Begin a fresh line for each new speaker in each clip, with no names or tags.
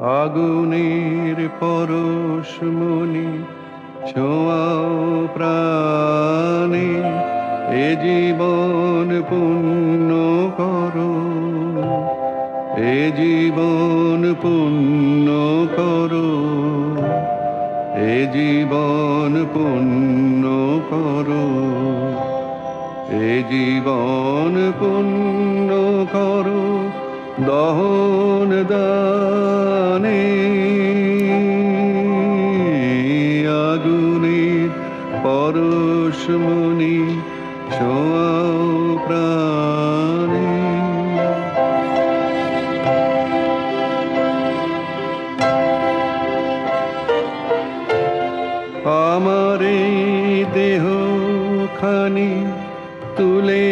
আগুনের পরশমণি ছোঁয়াও প্রাণে, এ জীবন পূর্ণ করো, এ জীবন পূর্ণ করো, এ জীবন পূর্ণ করো, এ জীবন পূর্ণ করো দহন দানে। আগুনের পরশমণি ছোঁয়াও প্রাণে। আমার এই দেহখানি তুলে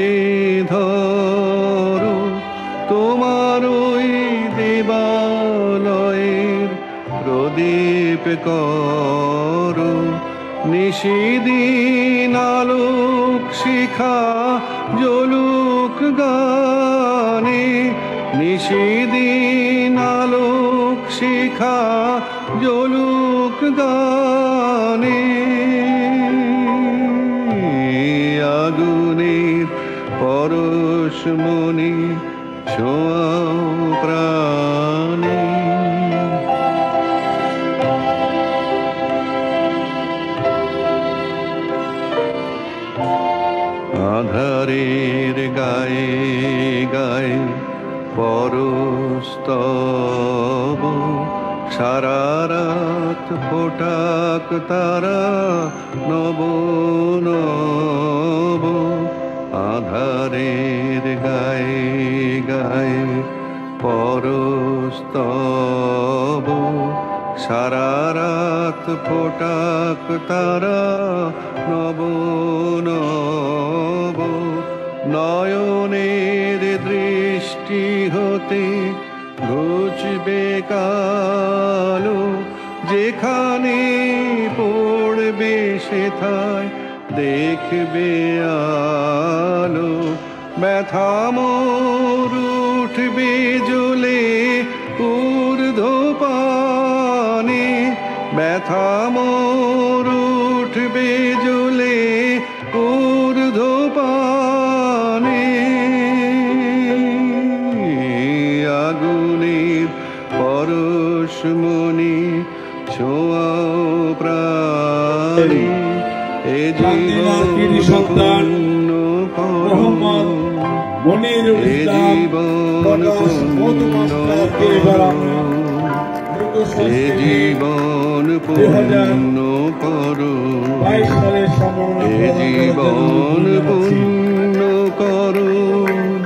ধরো, তোমার ওই দেবালয়ের প্রদীপ করো। নিশিদিন আলোক শিখা জ্বলুক গানে, নিশিদিন আলোক শিখা জ্বলুক গানে। আগুনের পরশমণি ছোঁয়াও প্রাণে। আধারের গায়ে গায়ে পরস্তব, সারা রাত ফোটাক তারা নব নব। আধারের গায়ে গায়ে পরস্তব, সারা রাত ফোটাক তারা নব নব। নয়নের দৃষ্টি হতে ঘুচবে কালো, যেখানে পড়বে সেথায় দেখবে আলো। ব্যথা মোর উঠবে জ্বলে ঊর্ধ্বপানে, ব্যথা মোর উঠবে জ্বলে ঊর্ধ্বপানে। আগুনের পরশমণি ছোঁয়াও প্রাণে, এ জীবন পূর্ণ করো, এ জীবন পূর্ণ করো, এ জীবন পূর্ণ করো, এ জীবন পূর্ণ করো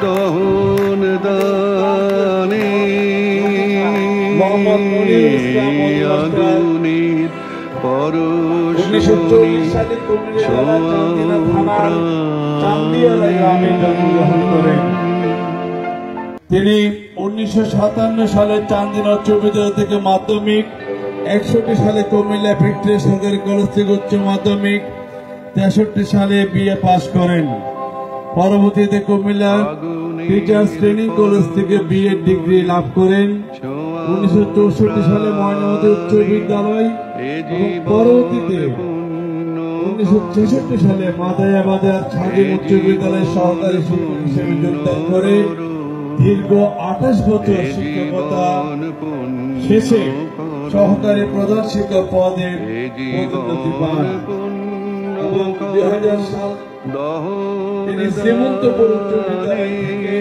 দহন দানে। আগুনের পরশমণি ছোঁয়াও প্রাণে।
তিনি 1957 সালে চান্দিনা উচ্চ বিদ্যালয় থেকে মাধ্যমিক, 61 সালে কুমিল্লা ভিক্টোরিয়া সরকারি কলেজ থেকে উচ্চ মাধ্যমিক, 63 সালে বিএ পাশ করেন। পরবর্তীতে কুমিল্লা টিচার্স ট্রেনিং কলেজ থেকে বিএড ডিগ্রি লাভ করেন। 1964 সালে ময়নামতি উচ্চ বিদ্যালয় এবং পরবর্তীতে 1966 সালে মাদায়াবাজার স্বাধীন উচ্চ বিদ্যালয়ের সহকারী শিক্ষক হিসেবে যোগদান করে দীর্ঘ 28 বছর শিক্ষকতা শেষে সহকারী প্রধান শিক্ষক পদে পদোন্নতি পান এবং 2000 সাল তিনি শ্রীমন্তপুর উচ্চ বিদ্যালয় থেকে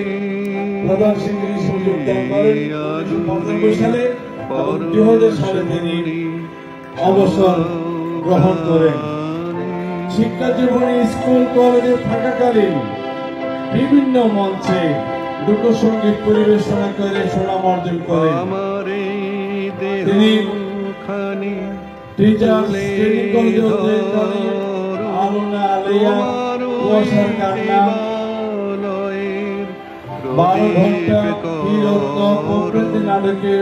প্রধান শিক্ষক হিসেবে যোগদান করেন। 1995 সালে এবং 2000 সালে তিনি অবসর গ্রহণ করেন। শিক্ষা জীবনে স্কুল কলেজে থাকাকালীন বিভিন্ন মঞ্চে লোকসঙ্গীত পরিবেশনা করে সুনাম অর্জন করেন। তিনি টিচার্স ট্রেনিং কলেজে অধ্যয়ন করেন। আলুনা আলিয়া, কুয়াশার কান্না, 12 ঘন্টা, বীরত্ব প্রভৃতি নাটকে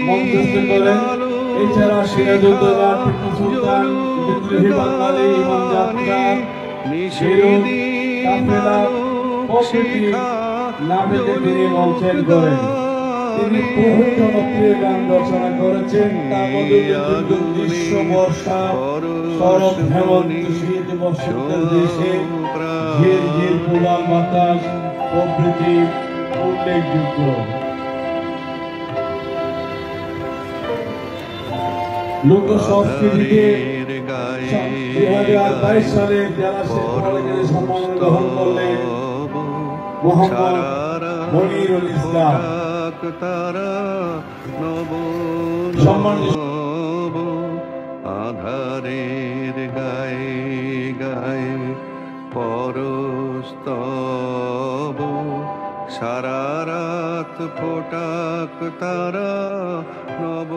মঞ্চস্থ করেন। এছাড়া সিরাজউদ্দৌলা, টিপু সুলতান, বিদ্রোহী বাঙালি, ইমাম যাত্রা, কাফেলা প্রভৃতি নাটকে তিনি মঞ্চায়ন করেন। তিনি বহু জনপ্রিয় গান রচনা করেছেন। তার মধ্যে গ্রীষ্ম, বর্ষা, শরৎ, হেমন্ত, শীত, বসন্তের দেশে, ঝির ঝির প্রবাল বাতাস প্রভৃতি উল্লেখযোগ্য। লোক সংস্কৃতিতে 2022 সালে জেলা শিক্ষাধিকারী সম্মান গ্রহণ করলেন মোহাম্মদ মনিরুল ইসলাম। সম্মানিত
আধারের গায়ে গায়ে পরস্তব, সারা রাত ফোটাক তারা নব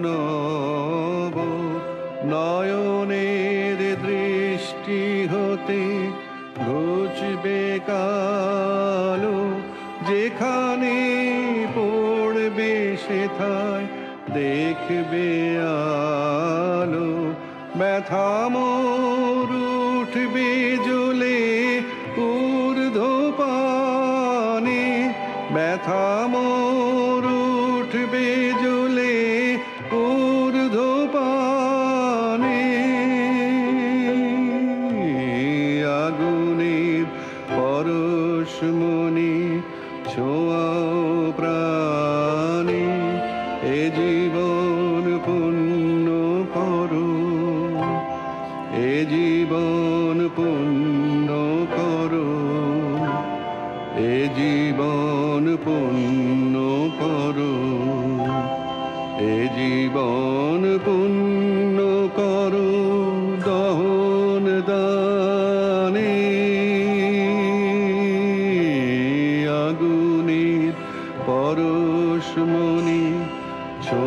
নব, নয়নের দৃষ্টি হতে ঘুচবে কালো, যেখানে পড়বে সেথায় দেখবে আলো। ব্যথা মোর উঠবে জ্বলে ঊর্ধ্বপানে, ব্যথা মোর উঠবে জ্বলে ঊর্ধ্বপানে। আগুনের পরশমণি ছোঁয়াও প্রাণে, এ জীবন পুণ্য করো, এ জীবন পুণ্য করো, এ জীবন পুণ্য করো, এ জীবন পুণ্য করো দহন দানে। আগুনের পরশমণি ছো